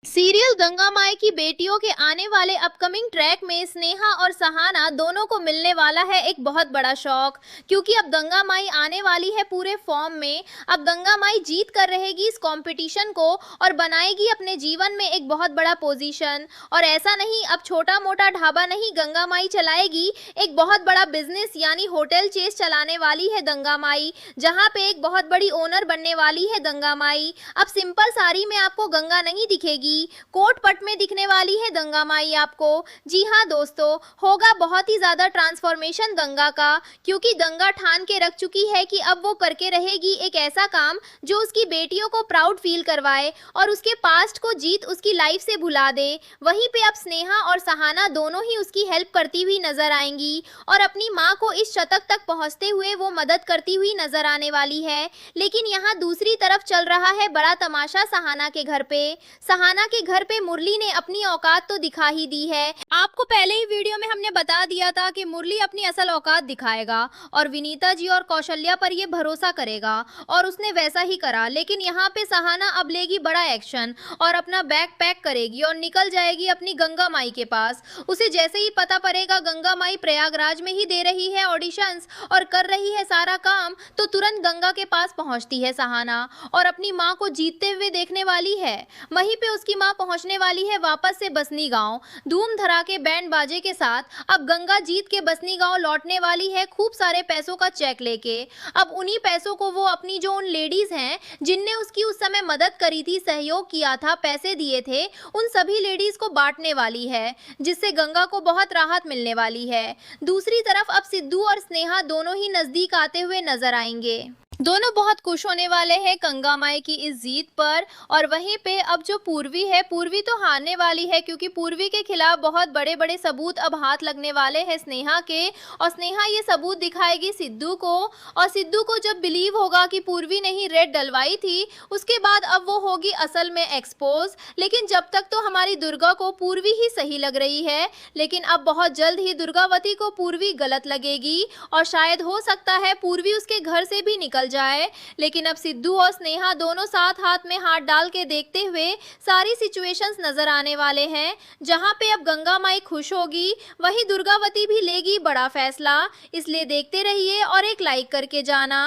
Serial Ganga माई की बेटियों के आने वाले अपकमिंग ट्रैक में स्नेहा और सहाना दोनों को मिलने वाला है एक बहुत बड़ा शौक। क्योंकि अब गंगा माई आने वाली है पूरे फॉर्म में। अब गंगा माई जीत कर रहेगी इस कंपटीशन को और बनाएगी अपने जीवन में एक बहुत बड़ा पोजीशन। और ऐसा नहीं, अब छोटा मोटा ढाबा नहीं, गंगा माई चलाएगी एक बहुत बड़ा बिजनेस यानी होटल चेस चलाने वाली है गंगा माई, जहां पे एक बहुत बड़ी ओनर बनने वाली है गंगा माई। अब सिंपल साड़ी में आपको गंगा नहीं दिखेगी, कोट पट में दिखने वाली है गंगा माई आपको। जी हाँ दोस्तों, होगा बहुत ही ज्यादा ट्रांसफॉर्मेशन गंगा का, क्योंकि गंगा ठान के रख चुकी है कि अब वो करके रहेगी एक ऐसा काम जो उसकी बेटियों को प्राउड फील करवाए और उसके पास्ट को जीत उसकी लाइफ से भुला दे। वहीं पे अब स्नेहा और सहाना दोनों ही उसकी हेल्प करती हुई नजर आएंगी और अपनी माँ को इस शतक तक पहुंचते हुए वो मदद करती हुई नजर आने वाली है। लेकिन यहाँ दूसरी तरफ चल रहा है बड़ा तमाशा सहाना के घर पे। सहाना के घर पे मुरली ने अपनी औकात तो दिखा ही दी है। आपको पहले ही वीडियो में हमने बता दिया था कि मुरली अपनी असल औकात दिखाएगा और विनीता जी और कौशल्या पर ये भरोसा करेगा, और उसने वैसा ही करा। लेकिन यहाँ पे सहाना अब लेगी बड़ा एक्शन और अपना बैग पैक करेगी और निकल जाएगी अपनी गंगा माई के पास। उसे जैसे ही पता पड़ेगा गंगा माई प्रयागराज में ही दे रही है ऑडिशंस और कर रही है सारा काम, तो तुरंत गंगा के पास पहुंचती है सहाना और अपनी माँ को जीतते हुए देखने वाली है। वहीं पे उसकी मां पहुंचने वाली है वापस से बसनी गांव धूम धड़ाके बैंड बाजे के साथ। अब गंगा जीत के बसनी गांव लौटने वाली है खूब सारे पैसों का चेक लेके। अब उन्हीं पैसों को वो अपनी जो उन लेडीज हैं जिनने उसकी उस समय मदद करी थी, सहयोग किया था, पैसे दिए थे, उन सभी लेडीज को बांटने वाली है, जिससे गंगा को बहुत राहत मिलने वाली है। दूसरी तरफ अब सिद्धू और स्नेहा दोनों ही नजदीक आते हुए नजर आएंगे। दोनों बहुत खुश होने वाले हैं गंगा माई की इस जीत पर। और वहीं पे अब जो पूर्वी है, पूर्वी तो हारने वाली है, क्योंकि पूर्वी के खिलाफ बहुत बड़े बड़े सबूत अब हाथ लगने वाले हैं स्नेहा के। और स्नेहा ये सबूत दिखाएगी सिद्धू को, और सिद्धू को जब बिलीव होगा कि पूर्वी ने ही रेड डलवाई थी, उसके बाद अब वो होगी असल में एक्सपोज। लेकिन जब तक तो हमारी दुर्गा को पूर्वी ही सही लग रही है, लेकिन अब बहुत जल्द ही दुर्गावती को पूर्वी गलत लगेगी और शायद हो सकता है पूर्वी उसके घर से भी निकल जाए। लेकिन अब सिद्धू और स्नेहा दोनों साथ हाथ में हाथ डाल के देखते हुए सारी सिचुएशंस नजर आने वाले हैं, जहां पे अब गंगा माई खुश होगी, वहीं दुर्गावती भी लेगी बड़ा फैसला। इसलिए देखते रहिए और एक लाइक करके जाना।